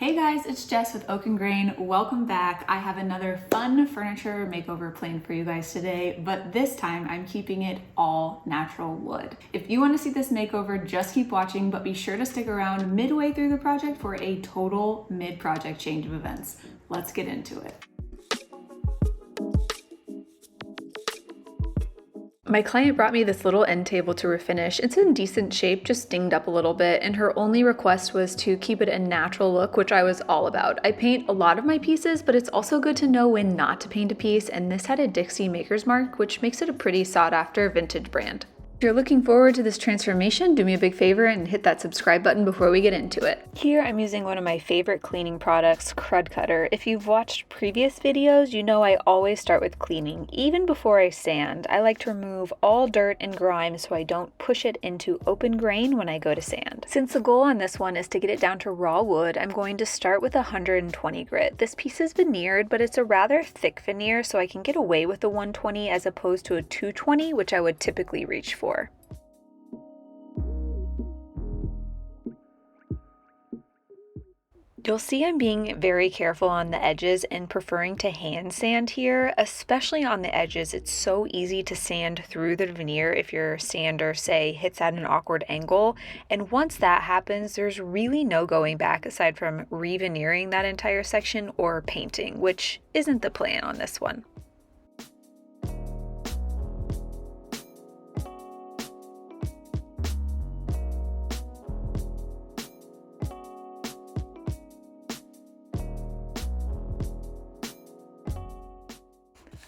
Hey guys, it's Jess with Oak and Grain. Welcome back. I have another fun furniture makeover planned for you guys today, but this time I'm keeping it all natural wood. If you want to see this makeover, just keep watching, but be sure to stick around midway through the project for a total mid-project change of events. Let's get into it. My client brought me this little end table to refinish. It's in decent shape, just dinged up a little bit, and her only request was to keep it a natural look, which I was all about. I paint a lot of my pieces, but it's also good to know when not to paint a piece, and this had a Dixie Maker's Mark, which makes it a pretty sought-after vintage brand. If you're looking forward to this transformation, do me a big favor and hit that subscribe button before we get into it. Here I'm using one of my favorite cleaning products, Crud Cutter. If you've watched previous videos, you know I always start with cleaning, even before I sand. I like to remove all dirt and grime so I don't push it into open grain when I go to sand. Since the goal on this one is to get it down to raw wood, I'm going to start with 120 grit. This piece is veneered, but it's a rather thick veneer, so I can get away with the 120 as opposed to a 220, which I would typically reach for. You'll see I'm being very careful on the edges and preferring to hand sand here, especially on the edges. It's so easy to sand through the veneer if your sander, say, hits at an awkward angle. And once that happens, there's really no going back aside from re-veneering that entire section or painting, which isn't the plan on this one.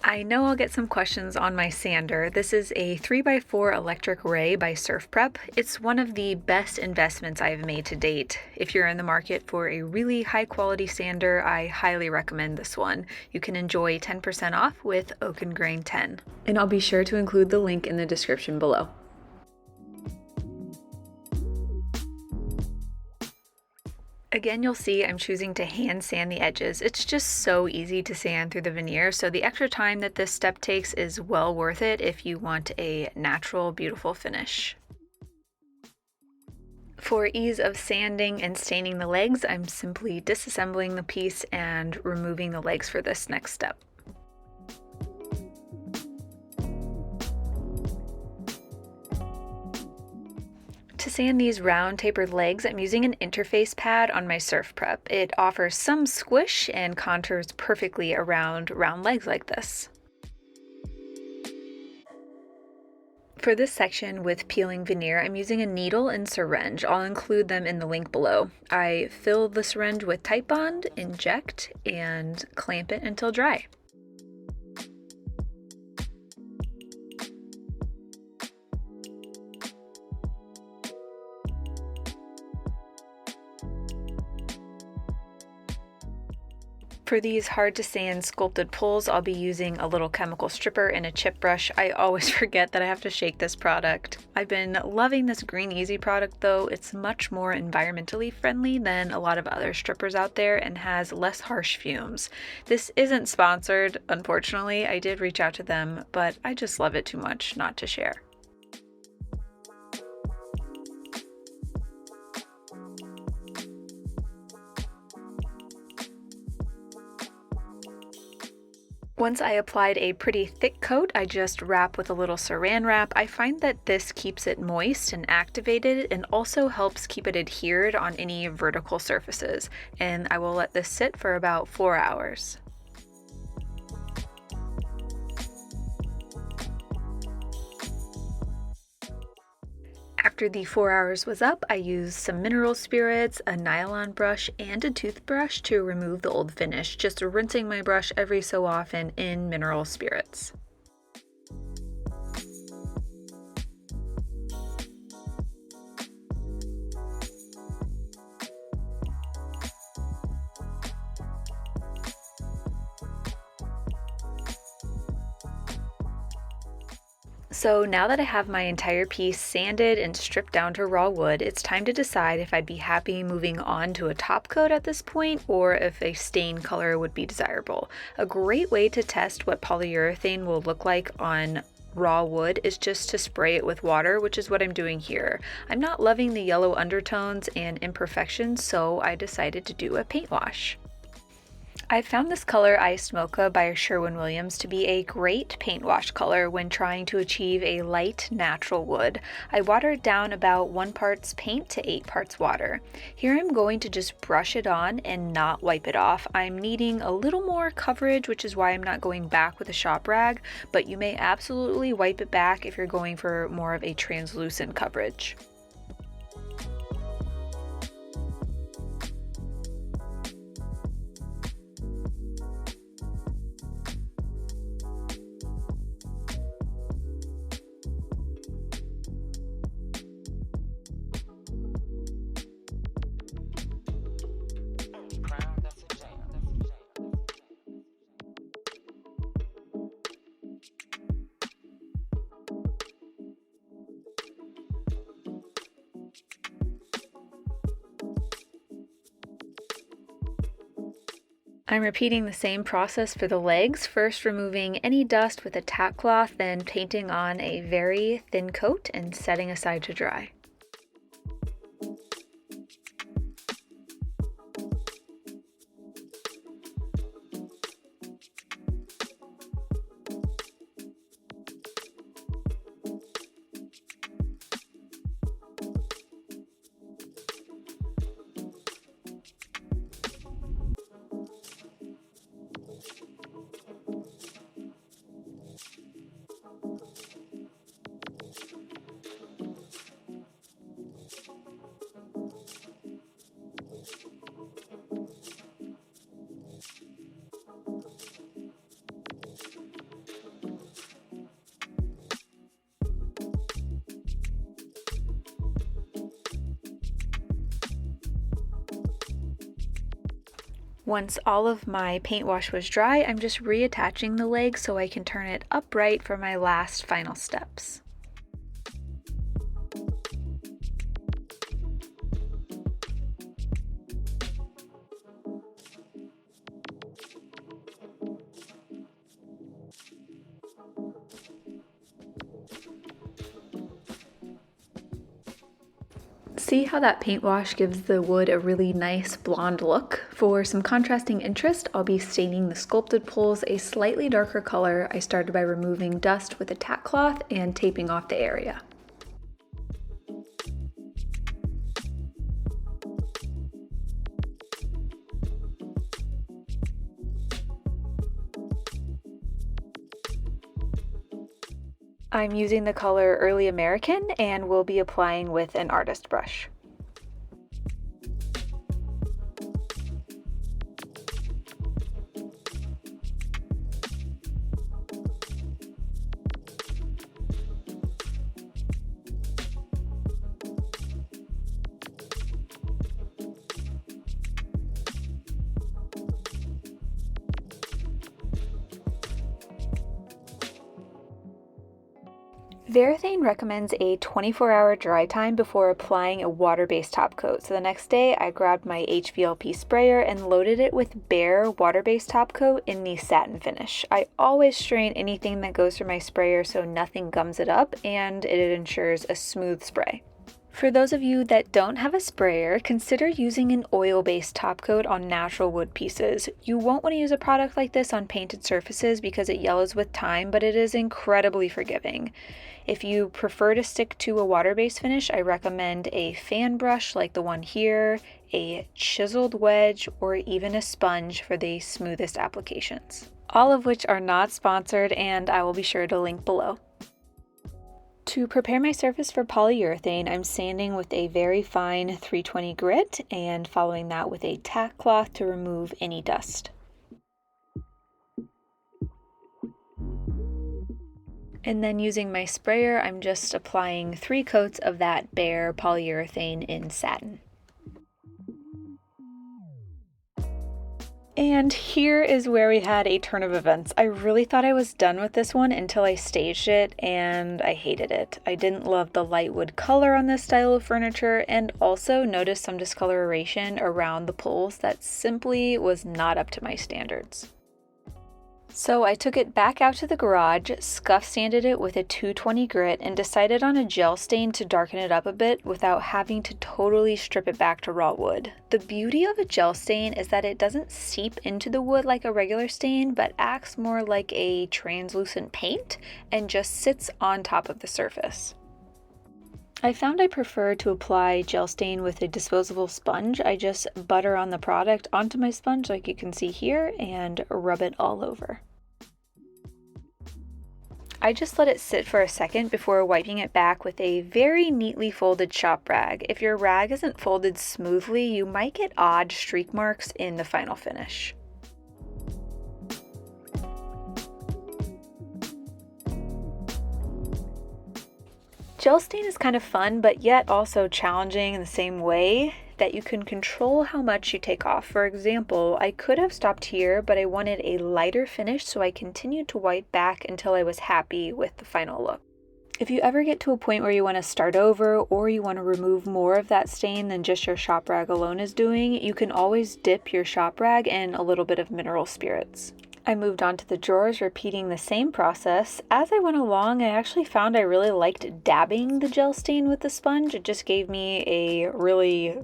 I know I'll get some questions on my sander. This is a 3x4 electric ray by Surf Prep. It's one of the best investments I've made to date. If you're in the market for a really high quality sander, I highly recommend this one. You can enjoy 10% off with Oak and Grain 10. And I'll be sure to include the link in the description below. Again, you'll see I'm choosing to hand sand the edges. It's just so easy to sand through the veneer, so the extra time that this step takes is well worth it if you want a natural, beautiful finish. For ease of sanding and staining the legs, I'm simply disassembling the piece and removing the legs for this next step. To sand these round tapered legs, I'm using an interface pad on my Surf Prep. It offers some squish and contours perfectly around round legs like this. For this section with peeling veneer, I'm using a needle and syringe. I'll include them in the link below. I fill the syringe with Titebond, inject, and clamp it until dry. For these hard to sand sculpted pulls, I'll be using a little chemical stripper and a chip brush. I always forget that I have to shake this product. I've been loving this Green Easy product though. It's much more environmentally friendly than a lot of other strippers out there and has less harsh fumes. This isn't sponsored, unfortunately. I did reach out to them, but I just love it too much not to share. Once I applied a pretty thick coat, I just wrap with a little saran wrap. I find that this keeps it moist and activated and also helps keep it adhered on any vertical surfaces. And I will let this sit for about 4 hours. After the 4 hours was up, I used some mineral spirits, a nylon brush, and a toothbrush to remove the old finish, just rinsing my brush every so often in mineral spirits. So now that I have my entire piece sanded and stripped down to raw wood, it's time to decide if I'd be happy moving on to a top coat at this point or if a stain color would be desirable. A great way to test what polyurethane will look like on raw wood is just to spray it with water, which is what I'm doing here. I'm not loving the yellow undertones and imperfections, so I decided to do a paint wash. I found this color Iced Mocha by Sherwin-Williams to be a great paint wash color when trying to achieve a light, natural wood. I watered down about 1 part paint to 8 parts water. Here I'm going to just brush it on and not wipe it off. I'm needing a little more coverage, which is why I'm not going back with a shop rag, but you may absolutely wipe it back if you're going for more of a translucent coverage. I'm repeating the same process for the legs, first removing any dust with a tack cloth, then painting on a very thin coat and setting aside to dry. Once all of my paint wash was dry, I'm just reattaching the leg so I can turn it upright for my last final steps. See how that paint wash gives the wood a really nice blonde look? For some contrasting interest, I'll be staining the sculpted poles a slightly darker color. I started by removing dust with a tack cloth and taping off the area. I'm using the color Early American and will be applying with an artist brush. Varathane recommends a 24-hour dry time before applying a water-based top coat. So the next day I grabbed my HVLP sprayer and loaded it with bare water-based top coat in the satin finish. I always strain anything that goes through my sprayer so nothing gums it up, and it ensures a smooth spray. For those of you that don't have a sprayer, consider using an oil-based top coat on natural wood pieces. You won't want to use a product like this on painted surfaces because it yellows with time, but it is incredibly forgiving. If you prefer to stick to a water-based finish, I recommend a fan brush like the one here, a chiseled wedge, or even a sponge for the smoothest applications. All of which are not sponsored, and I will be sure to link below. To prepare my surface for polyurethane, I'm sanding with a very fine 320 grit and following that with a tack cloth to remove any dust. And then using my sprayer, I'm just applying 3 coats of that bare polyurethane in satin. And here is where we had a turn of events. I really thought I was done with this one until I staged it, and I hated it. I didn't love the light wood color on this style of furniture, and also noticed some discoloration around the poles that simply was not up to my standards. So I took it back out to the garage, scuff sanded it with a 220 grit, and decided on a gel stain to darken it up a bit without having to totally strip it back to raw wood. The beauty of a gel stain is that it doesn't seep into the wood like a regular stain, but acts more like a translucent paint and just sits on top of the surface. I found I prefer to apply gel stain with a disposable sponge. I just butter on the product onto my sponge like you can see here and rub it all over. I just let it sit for a second before wiping it back with a very neatly folded shop rag. If your rag isn't folded smoothly, you might get odd streak marks in the final finish. Gel stain is kind of fun, but yet also challenging in the same way that you can control how much you take off. For example, I could have stopped here, but I wanted a lighter finish, so I continued to wipe back until I was happy with the final look. If you ever get to a point where you want to start over or you want to remove more of that stain than just your shop rag alone is doing, you can always dip your shop rag in a little bit of mineral spirits. I moved on to the drawers, repeating the same process. As I went along, I actually found I really liked dabbing the gel stain with the sponge. It just gave me a really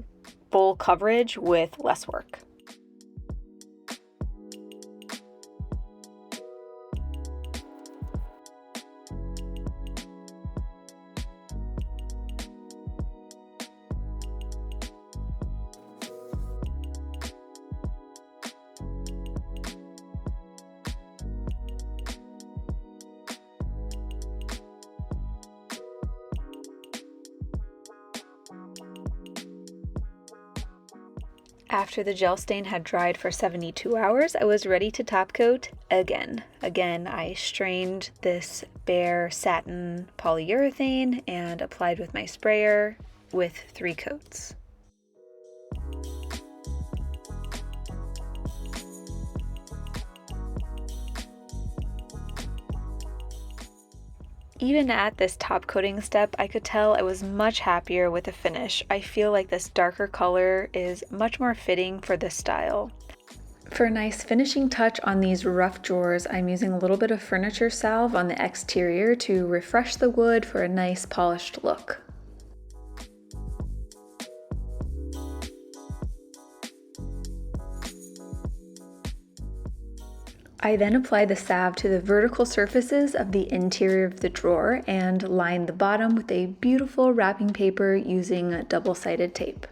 full coverage with less work. After the gel stain had dried for 72 hours, I was ready to top coat again. Again, I strained this bare satin polyurethane and applied with my sprayer with 3 coats. Even at this top coating step, I could tell I was much happier with the finish. I feel like this darker color is much more fitting for this style. For a nice finishing touch on these rough drawers, I'm using a little bit of furniture salve on the exterior to refresh the wood for a nice polished look. I then apply the salve to the vertical surfaces of the interior of the drawer and line the bottom with a beautiful wrapping paper using double-sided tape.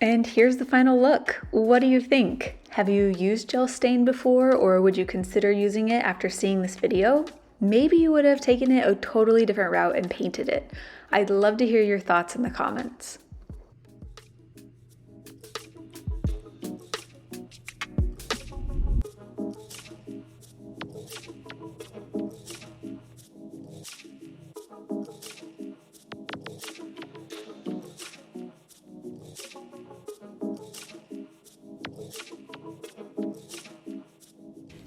And here's the final look. What do you think? Have you used gel stain before, or would you consider using it after seeing this video? Maybe you would have taken it a totally different route and painted it. I'd love to hear your thoughts in the comments.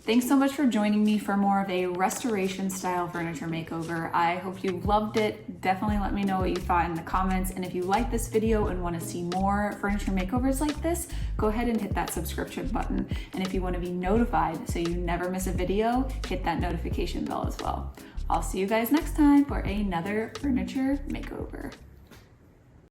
Thanks so much for joining me for more of a restoration style furniture makeover. I hope you loved it. Definitely let me know what you thought in the comments. And if you like this video and want to see more furniture makeovers like this, go ahead and hit that subscription button. And if you want to be notified so you never miss a video, hit that notification bell as well. I'll see you guys next time for another furniture makeover.